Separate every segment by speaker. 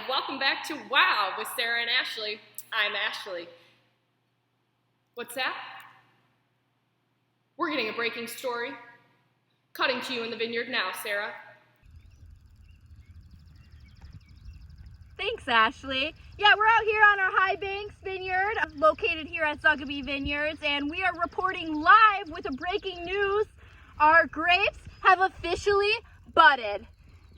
Speaker 1: welcome back to Wow with Sarah and Ashley. I'm Ashley. What's that? We're getting a breaking story. Cutting to you in the vineyard now, Sarah.
Speaker 2: Thanks, Ashley. Yeah, we're out here on our High Banks vineyard, located here at Zugabee Vineyards, and we are reporting live with a breaking news. Our grapes have officially budded.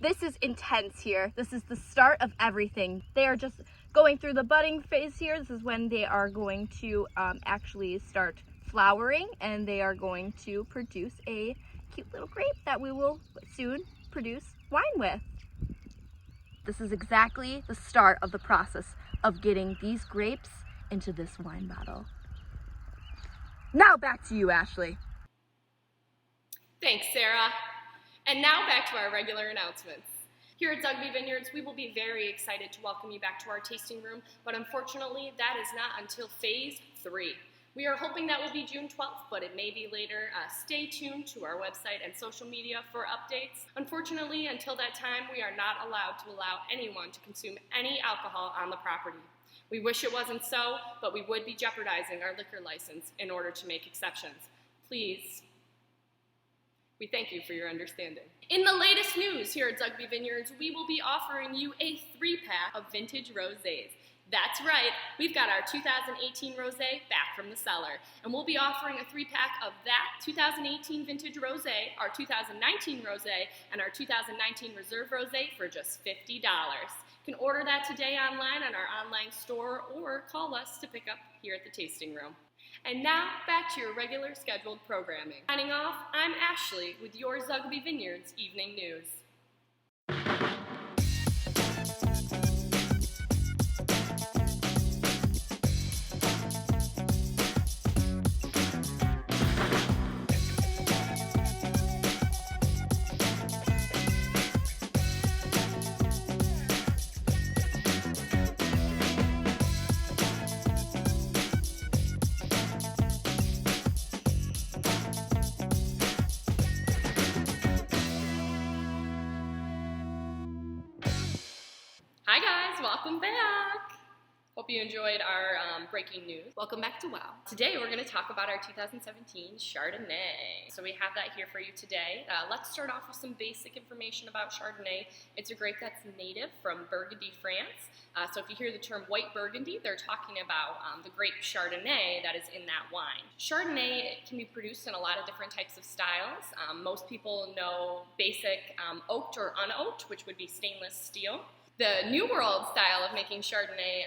Speaker 2: This is intense here. This is the start of everything. They are just going through the budding phase here. This is when they are going to actually start flowering, and they are going to produce a cute little grape that we will soon produce wine with. This is exactly the start of the process of getting these grapes into this wine bottle. Now back to you, Ashley.
Speaker 1: Thanks, Sarah. And now back to our regular announcements. Here at Zugabee Vineyards, we will be very excited to welcome you back to our tasting room, but unfortunately, that is not until phase 3. We are hoping that will be June 12th, but it may be later. Stay tuned to our website and social media for updates. Unfortunately, until that time, we are not allowed to allow anyone to consume any alcohol on the property. We wish it wasn't so, but we would be jeopardizing our liquor license in order to make exceptions. Please, we thank you for your understanding. In the latest news here at Zugabee Vineyards, we will be offering you a 3-pack of vintage rosés. That's right, we've got our 2018 rosé back from the cellar, and we'll be offering a 3-pack of that 2018 vintage rosé, our 2019 rosé, and our 2019 reserve rosé for just $50. You can order that today online on our online store or call us to pick up here at the tasting room. And now, back to your regular scheduled programming. Signing off, I'm Ashley with your Zugabee Vineyards Evening News. Hi guys, welcome back. Hope you enjoyed our breaking news. Welcome back to Wow. Today we're going to talk about our 2017 Chardonnay. So we have that here for you today. Let's start off with some basic information about Chardonnay. It's a grape that's native from Burgundy, France. So if you hear the term white Burgundy, they're talking about the grape Chardonnay that is in that wine. Chardonnay can be produced in a lot of different types of styles. Most people know basic oaked or unoaked, which would be stainless steel. The New World style of making Chardonnay,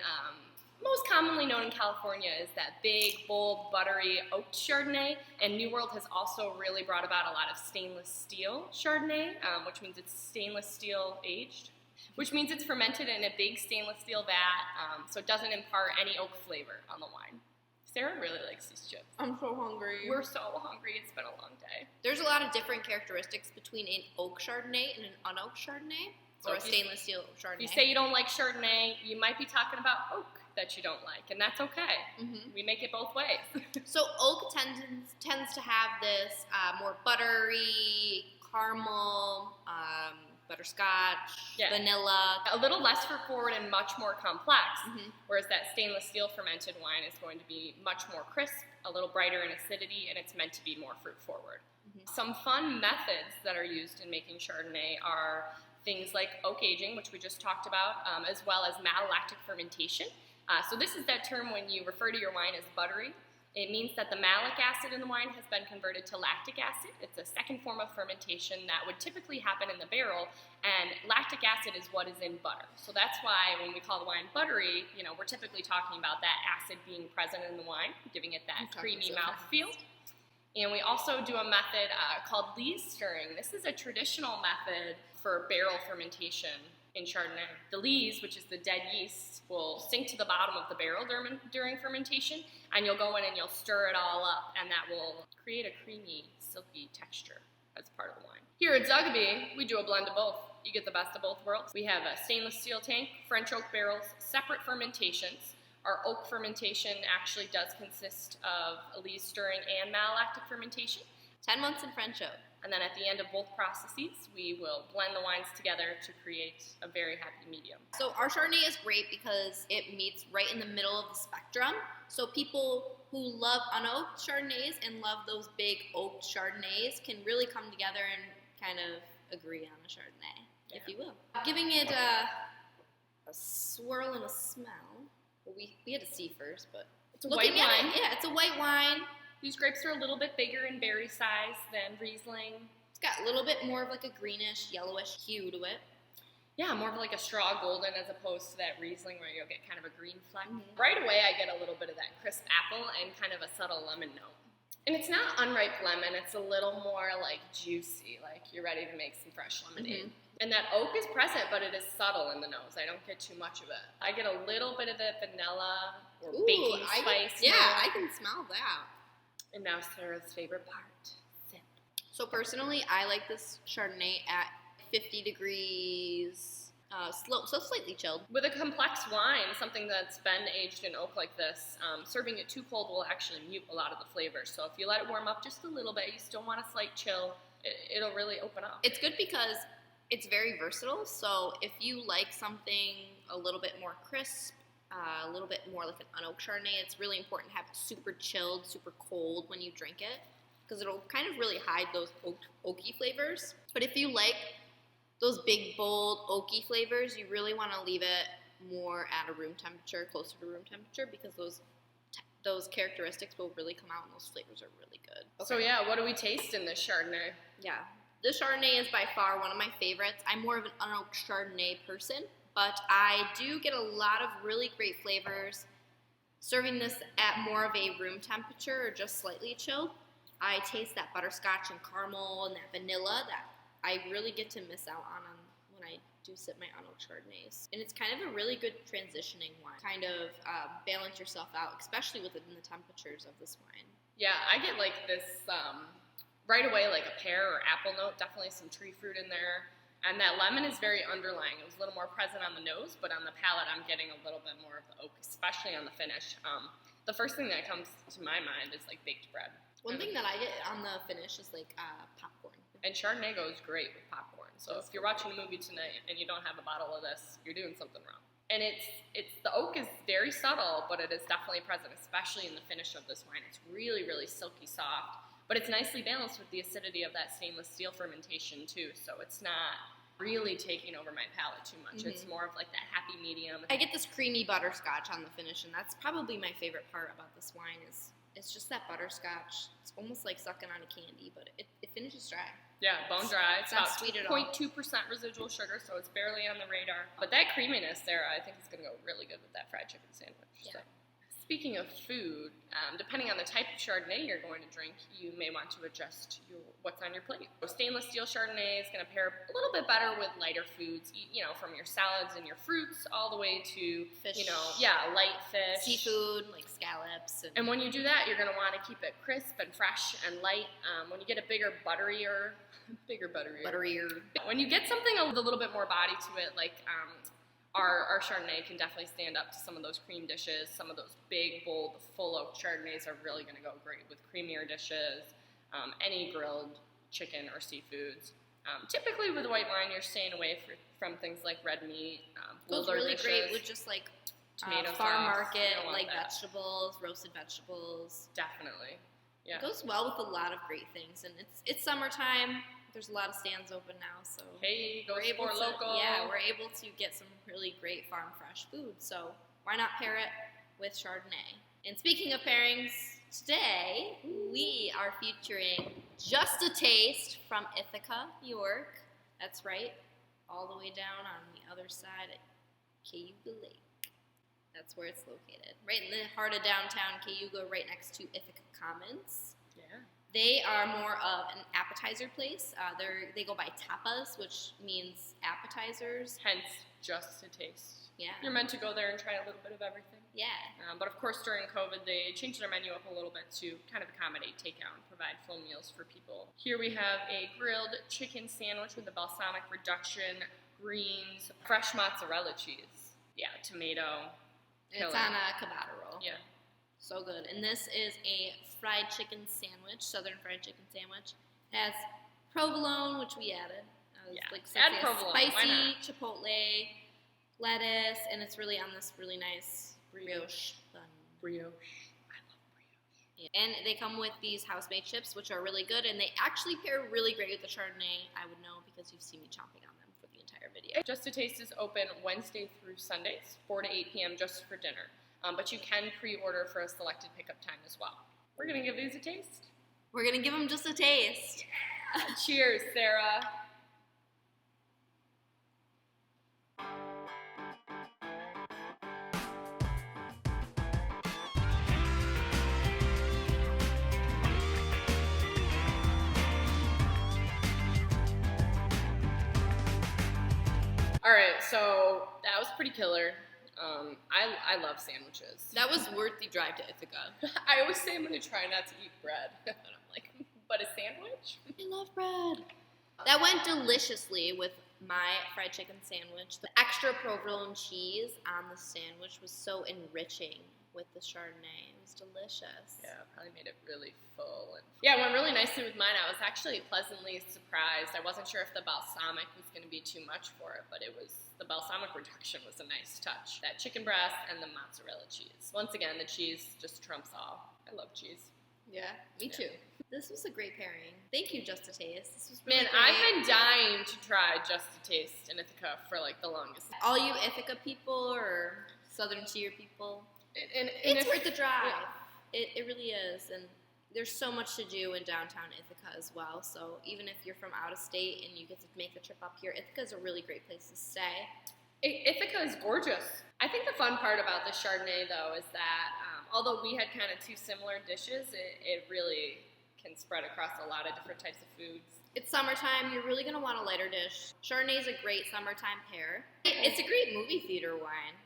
Speaker 1: most commonly known in California, is that big, bold, buttery oaked Chardonnay, and New World has also really brought about a lot of stainless steel Chardonnay, which means it's stainless steel aged, which means it's fermented in a big stainless steel vat, so it doesn't impart any oak flavor on the wine. Sarah really likes these chips.
Speaker 3: I'm so hungry.
Speaker 1: We're so hungry, it's been a long day.
Speaker 3: There's a lot of different characteristics between an oak Chardonnay and an unoaked Chardonnay.
Speaker 1: So
Speaker 3: Or a stainless steel Chardonnay.
Speaker 1: If you say you don't like Chardonnay, you might be talking about oak that you don't like, and that's okay.
Speaker 3: Mm-hmm.
Speaker 1: We make it both ways.
Speaker 3: So oak tends to have this more buttery, caramel, butterscotch, vanilla.
Speaker 1: A little less fruit forward and much more complex, whereas that stainless steel fermented wine is going to be much more crisp, a little brighter in acidity, and it's meant to be more fruit forward. Some fun methods that are used in making Chardonnay are things like oak aging, which we just talked about, as well as malolactic fermentation. So this is that term when you refer to your wine as buttery. It means that the malic acid in the wine has been converted to lactic acid. It's a second form of fermentation that would typically happen in the barrel, and lactic acid is what is in butter. So that's why when we call the wine buttery, we're typically talking about that acid being present in the wine, giving it that creamy mouthfeel. And we also do a method called lees stirring. This is a traditional method for barrel fermentation in Chardonnay. The lees, which is the dead yeast, will sink to the bottom of the barrel during fermentation, and you'll go in and you'll stir it all up, and that will create a creamy, silky texture as part of the wine. Here at Zugabee, we do a blend of both. You get the best of both worlds. We have a stainless steel tank, French oak barrels, separate fermentations. Our oak fermentation actually does consist of a lees stirring and malolactic fermentation.
Speaker 3: 10 months in French oak.
Speaker 1: And then at the end of both processes, we will blend the wines together to create a very happy medium.
Speaker 3: So our Chardonnay is great because it meets right in the middle of the spectrum. So people who love unoaked Chardonnays and love those big oaked Chardonnays can really come together and kind of agree on a Chardonnay, if you will. Giving it a swirl and a smell. Well, we had to see first, but
Speaker 1: It's a white wine.
Speaker 3: It's a white wine.
Speaker 1: These grapes are a little bit bigger in berry size than Riesling.
Speaker 3: It's got a little bit more of like a greenish, yellowish hue to it.
Speaker 1: Yeah, more of like a straw golden as opposed to that Riesling where you'll get kind of a green fleck. Right away, I get a little bit of that crisp apple and kind of a subtle lemon note. And it's not unripe lemon. It's a little more like juicy, like you're ready to make some fresh lemonade. And that oak is present, but it is subtle in the nose. I don't get too much of it. I get a little bit of the vanilla or baking spice.
Speaker 3: I can smell that.
Speaker 1: And now Sarah's favorite part, sip.
Speaker 3: So personally, I like this Chardonnay at 50 degrees, so slightly chilled.
Speaker 1: With a complex wine, something that's been aged in oak like this, serving it too cold will actually mute a lot of the flavors. So if you let it warm up just a little bit, you still want a slight chill, it'll really open up.
Speaker 3: It's good because it's very versatile. So if you like something a little bit more crisp, a little bit more like an unoaked Chardonnay, it's really important to have it super chilled, super cold when you drink it, because it'll kind of really hide those oaky flavors. But if you like those big, bold, oaky flavors, you really want to leave it more at a room temperature, closer to room temperature, because those characteristics will really come out and those flavors are really good.
Speaker 1: Okay. So yeah, what do we taste in this Chardonnay?
Speaker 3: Yeah, this Chardonnay is by far one of my favorites. I'm more of an unoaked Chardonnay person, but I do get a lot of really great flavors. Serving this at more of a room temperature or just slightly chilled, I taste that butterscotch and caramel and that vanilla that I really get to miss out on when I do sip my unoaked Chardonnays. And it's kind of a really good transitioning wine. Kind of balance yourself out, especially within the temperatures of this wine.
Speaker 1: Yeah, I get like this right away, like a pear or apple note, definitely some tree fruit in there. And that lemon is very underlying. It was a little more present on the nose, but on the palate, I'm getting a little bit more of the oak, especially on the finish. The first thing that comes to my mind is like baked bread.
Speaker 3: One thing that I get on the finish is like popcorn.
Speaker 1: And Chardonnay goes great with popcorn. So if you're watching a movie tonight and you don't have a bottle of this, you're doing something wrong. And it's the oak is very subtle, but it is definitely present, especially in the finish of this wine. It's really, really silky soft. But it's nicely balanced with the acidity of that stainless steel fermentation too. So it's not really taking over my palate too much. It's more of like that happy medium.
Speaker 3: I get this creamy butterscotch on the finish, and that's probably my favorite part about this wine is it's just that butterscotch. It's almost like sucking on a candy, but it finishes dry.
Speaker 1: Yeah, bone dry. It's
Speaker 3: not
Speaker 1: about
Speaker 3: sweet at all.
Speaker 1: 0.2% residual sugar, so it's barely on the radar. But that creaminess there, I think is going to go really good with that fried chicken sandwich.
Speaker 3: Yeah.
Speaker 1: So. Speaking of food, depending on the type of Chardonnay you're going to drink, you may want to adjust what's on your plate. So stainless steel Chardonnay is going to pair a little bit better with lighter foods, from your salads and your fruits all the way to,
Speaker 3: fish.
Speaker 1: Light fish.
Speaker 3: Seafood, like scallops.
Speaker 1: And when you do that, you're going to want to keep it crisp and fresh and light. When you get a bigger, butterier. When you get something with a little bit more body to it, like our Chardonnay can definitely stand up to some of those cream dishes. Some of those big, bold, full oak Chardonnays are really going to go great with creamier dishes, any grilled chicken or seafoods. Typically with white wine, you're staying away from things like red meat.
Speaker 3: Goes really great with just like
Speaker 1: tomato
Speaker 3: farm
Speaker 1: sauce.
Speaker 3: market, like vegetables, roasted vegetables.
Speaker 1: Definitely. Yeah.
Speaker 3: It goes well with a lot of great things, and it's summertime. There's a lot of stands open now, so
Speaker 1: hey, go for local.
Speaker 3: Yeah, we're able to get some really great farm fresh food. So why not pair it with Chardonnay? And speaking of pairings, today we are featuring Just a Taste from Ithaca, New York. That's right, all the way down on the other side at Cayuga Lake. That's where it's located, right in the heart of downtown Cayuga, right next to Ithaca Commons.
Speaker 1: Yeah.
Speaker 3: They are more of an appetizer place. They go by tapas, which means appetizers.
Speaker 1: Hence, just a taste.
Speaker 3: Yeah.
Speaker 1: You're meant to go there and try a little bit of everything.
Speaker 3: Yeah.
Speaker 1: But of course, during COVID, they changed their menu up a little bit to kind of accommodate takeout and provide full meals for people. Here we have a grilled chicken sandwich with a balsamic reduction, greens, fresh mozzarella cheese. Yeah, tomato.
Speaker 3: It's on a ciabatta roll.
Speaker 1: Yeah.
Speaker 3: So good. And this is a fried chicken sandwich, southern fried chicken sandwich. It has provolone, which we added.
Speaker 1: Add provolone.
Speaker 3: Spicy chipotle, lettuce, and it's really on this really nice brioche bun.
Speaker 1: Brioche. I love brioche.
Speaker 3: And they come with these house-made chips, which are really good, and they actually pair really great with the Chardonnay. I would know because you've seen me chomping on them for the entire video.
Speaker 1: Just a Taste is open Wednesday through Sundays, 4 to 8 p.m. just for dinner. But you can pre-order for a selected pickup time as well. We're going to give these a taste.
Speaker 3: We're going to give them just a taste.
Speaker 1: Cheers, Sarah. All right, so that was pretty killer. I love sandwiches.
Speaker 3: That was worth the drive to Ithaca.
Speaker 1: I always say I'm going to try not to eat bread. And I'm like, but a sandwich?
Speaker 3: I love bread. That went deliciously with my fried chicken sandwich. The extra provolone cheese on the sandwich was so enriching with the Chardonnay. It was delicious.
Speaker 1: Yeah, it probably made it really full. And yeah, it went really nicely with mine. I was actually pleasantly surprised. I wasn't sure if the balsamic was going to be too much for it, but the balsamic reduction was a nice touch. That chicken breast and the mozzarella cheese. Once again, the cheese just trumps all. I love cheese.
Speaker 3: Yeah, me too. This was a great pairing. Thank you, Just a Taste. This was really
Speaker 1: great. I've been dying to try Just a Taste in Ithaca for like the longest.
Speaker 3: All you Ithaca people or Southern Tier people,
Speaker 1: it's
Speaker 3: worth the drive. Yeah. It really is, and there's so much to do in downtown Ithaca as well. So even if you're from out of state and you get to make the trip up here, Ithaca is a really great place to stay.
Speaker 1: Ithaca is gorgeous. I think the fun part about the Chardonnay, though, is that although we had kind of two similar dishes, it really can spread across a lot of different types of foods.
Speaker 3: It's summertime. You're really going to want a lighter dish. Chardonnay is a great summertime pair. It's a great movie theater wine.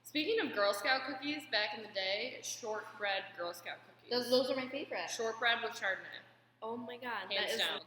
Speaker 1: Speaking of Girl Scout cookies, back in the day, shortbread Girl Scout cookies.
Speaker 3: Those are my favorite.
Speaker 1: Shortbread with Chardonnay.
Speaker 3: Oh my God,
Speaker 1: Hands down.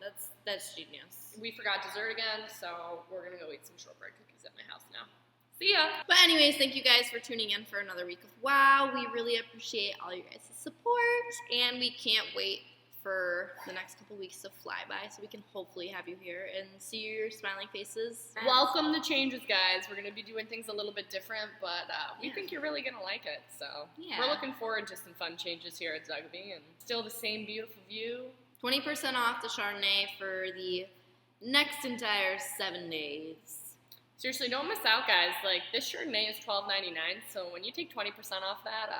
Speaker 3: That's genius.
Speaker 1: We forgot dessert again, so we're gonna go eat some shortbread cookies at my house now. See ya.
Speaker 3: But anyways, thank you guys for tuning in for another week of Wow. We really appreciate all you guys' support, and we can't wait for the next couple weeks to fly by so we can hopefully have you here and see your smiling faces.
Speaker 1: Welcome the changes, guys. We're going to be doing things a little bit different, but we think you're really going to like it. So we're looking forward to some fun changes here at Zugby, and still the same beautiful view.
Speaker 3: 20% off the Chardonnay for the next entire 7 days.
Speaker 1: Seriously, don't miss out, guys. Like, this Chardonnay is $12.99, so when you take 20% off that,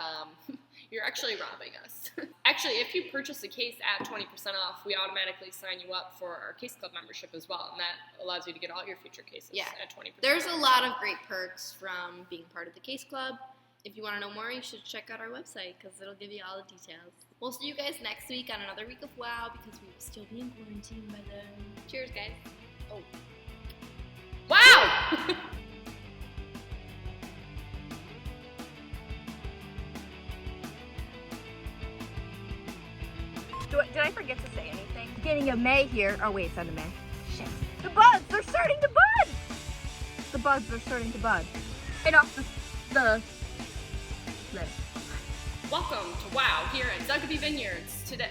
Speaker 1: you're actually robbing us. Actually, if you purchase a case at 20% off, we automatically sign you up for our Case Club membership as well, and that allows you to get all your future cases at 20%.
Speaker 3: There's a lot of great perks from being part of the Case Club. If you want to know more, you should check out our website because it'll give you all the details. We'll see you guys next week on another week of Wow because we will still be in quarantine by then. Cheers, guys. Oh.
Speaker 1: Wow!
Speaker 2: Did I forget to say anything? Beginning of May here. Oh wait, it's end of May. Shit. The buds! They're starting to bud! The buds are starting to bud. And off the
Speaker 1: Welcome to Wow here at Zugby Vineyards today.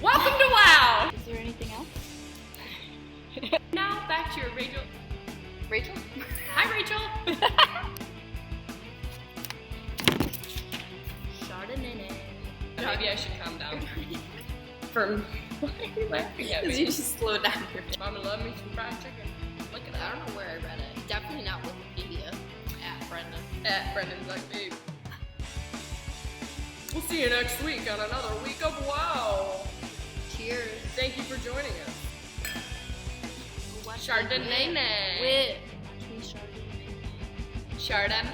Speaker 1: Welcome to Wow!
Speaker 3: Is there anything else?
Speaker 1: Now back to your Rachel.
Speaker 3: Rachel?
Speaker 1: Hi, Rachel.
Speaker 3: Chardonnay.
Speaker 1: Maybe I should calm down. Why are you laughing at me?
Speaker 3: Because you just slowed down.
Speaker 1: Mama love me some fried chicken.
Speaker 3: Look at that. I don't know where I read it. Definitely not Wikipedia. At Brendan.
Speaker 1: At Brendan's like, babe. We'll see you next week on another week of Wow.
Speaker 3: Cheers.
Speaker 1: Thank you for joining us.
Speaker 3: Chardonnay.
Speaker 1: With Chardonnay.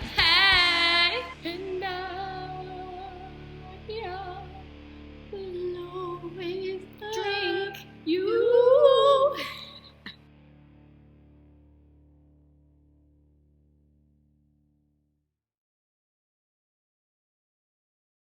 Speaker 1: And now you'll always drink you.